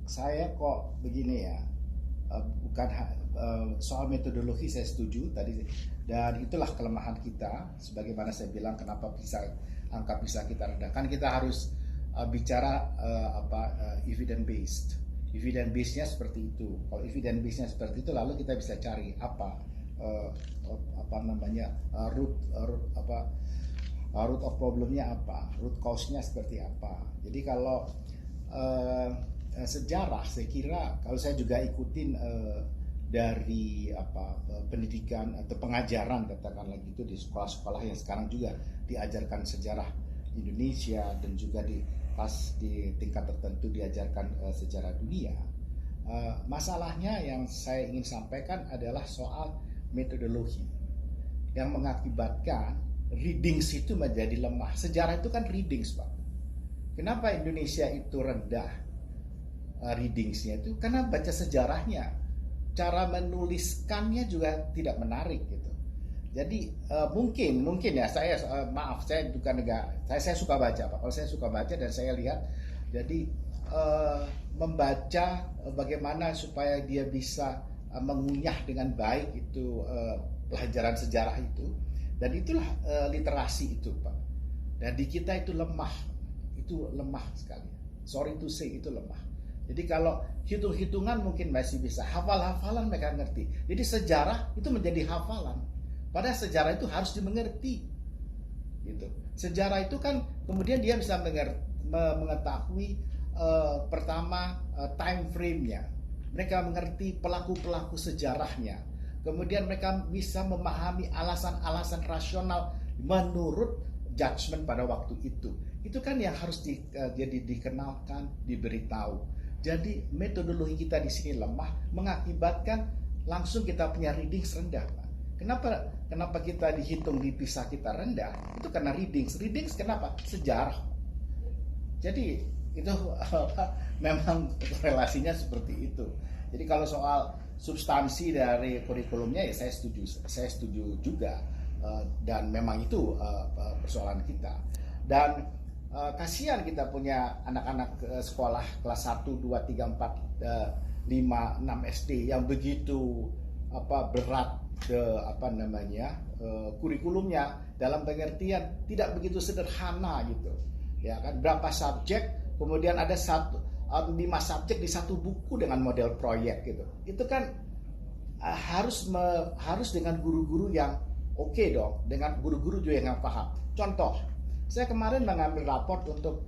saya kok begini ya, bukan soal metodologi saya setuju tadi, dan itulah kelemahan kita. Sebagaimana saya bilang, kenapa angka PISA kita rendah, kan kita harus bicara evidence based. Evidence base-nya seperti itu. Kalau evidence base-nya seperti itu, lalu kita bisa cari root of problemnya apa, root cause-nya seperti apa. Jadi kalau sejarah, saya kira kalau saya juga ikutin dari pendidikan atau pengajaran, katakanlah gitu, di sekolah-sekolah yang sekarang juga diajarkan sejarah Indonesia, dan juga di tingkat tertentu diajarkan sejarah dunia. Masalahnya yang saya ingin sampaikan adalah soal metodologi yang mengakibatkan readings itu menjadi lemah. Sejarah itu kan readings, Pak. Kenapa Indonesia itu rendah readingsnya itu? Karena baca sejarahnya, cara menuliskannya juga tidak menarik gitu. Jadi mungkin ya, saya maaf, saya bukan saya suka baca, Pak. Kalau saya suka baca dan saya lihat, jadi membaca bagaimana supaya dia bisa mengunyah dengan baik itu pelajaran sejarah itu, dan itulah literasi itu, Pak. Dan di kita itu lemah sekali. Sorry to say, itu lemah. Jadi kalau hitung-hitungan mungkin masih bisa, hafal-hafalan mereka ngerti. Jadi sejarah itu menjadi hafalan. Padahal sejarah itu harus dimengerti. Gitu. Sejarah itu kan kemudian dia bisa mengetahui pertama time frame-nya. Mereka mengerti pelaku-pelaku sejarahnya. Kemudian mereka bisa memahami alasan-alasan rasional menurut judgment pada waktu itu. Itu kan yang harus jadi dikenalkan, diberitahu. Jadi metodologi kita di sini lemah, mengakibatkan langsung kita punya readings rendah, Pak. Kenapa kita dihitung di PISA kita rendah? Itu karena readings. Readings kenapa? Sejarah. Jadi itu memang relasinya seperti itu. Jadi kalau soal substansi dari kurikulumnya, ya saya setuju juga, dan memang itu persoalan kita. Dan kasihan kita punya anak-anak sekolah kelas 1, 2, 3, 4, 5, 6 SD yang begitu berat kurikulumnya, dalam pengertian tidak begitu sederhana gitu. Ya kan, berapa subjek, kemudian ada 5 subjek di satu buku dengan model proyek gitu. Itu kan harus dengan guru-guru yang oke dong, dengan guru-guru juga yang paham. Contoh, saya kemarin mengambil raport untuk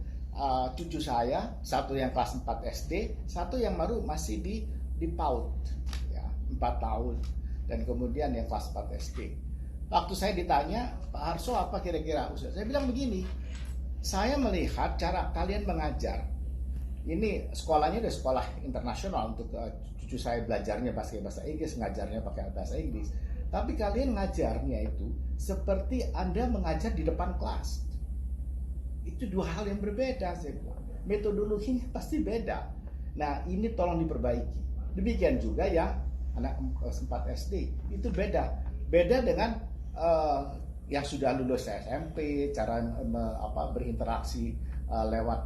cucu saya, satu yang kelas 4 SD, satu yang baru masih di PAUD, ya, 4 tahun, dan kemudian yang kelas 4 SD. Waktu saya ditanya, Pak Harso apa kira-kira usia? Saya bilang begini, saya melihat cara kalian mengajar. Ini sekolahnya udah sekolah internasional untuk cucu saya belajarnya bahasa Inggris, ngajarnya pakai bahasa Inggris. Tapi kalian ngajarnya itu seperti Anda mengajar di depan kelas. Itu dua hal yang berbeda, saya bilang. Metodologinya pasti beda. Nah, ini tolong diperbaiki. Demikian juga ya anak 4 SD, itu beda dengan yang sudah lulus SMP, cara berinteraksi lewat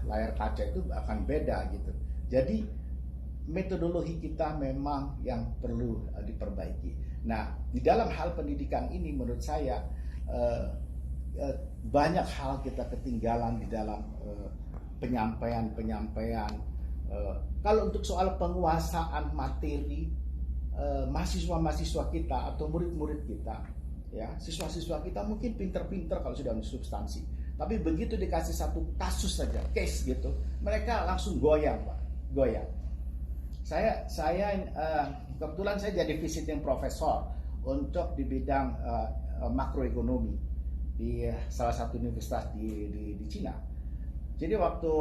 layar kaca itu akan beda gitu. Jadi metodologi kita memang yang perlu diperbaiki. Nah, di dalam hal pendidikan ini menurut saya banyak hal kita ketinggalan di dalam penyampaian. Kalau untuk soal penguasaan materi, mahasiswa-mahasiswa kita atau murid-murid kita, ya, siswa-siswa kita mungkin pinter-pinter kalau sudah substansi. Tapi begitu dikasih satu kasus saja, case gitu, mereka langsung goyang, Pak. Goyang. Saya kebetulan saya jadi visiting profesor untuk di bidang makroekonomi di salah satu universitas di Cina. Jadi waktu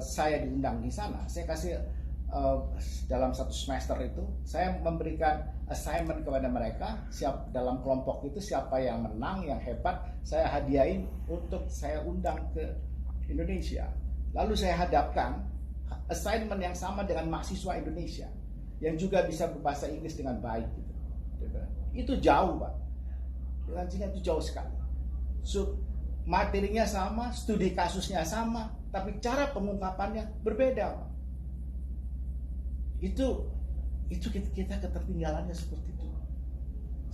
saya diundang di sana, saya kasih dalam satu semester itu, saya memberikan assignment kepada mereka, dalam kelompok itu siapa yang menang, yang hebat, saya hadiahin untuk saya undang ke Indonesia. Lalu saya hadapkan assignment yang sama dengan mahasiswa Indonesia yang juga bisa berbahasa Inggris dengan baik gitu. Itu jauh, Pak. Relasinya itu jauh sekali. Materinya sama, studi kasusnya sama, tapi cara pengungkapannya berbeda, Pak. Itu kita ketertinggalannya seperti itu.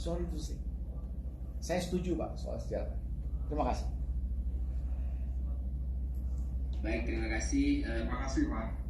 Sorry to say. Saya setuju Pak soal sejarah. Terima kasih. Baik, terima kasih. Terima kasih Pak.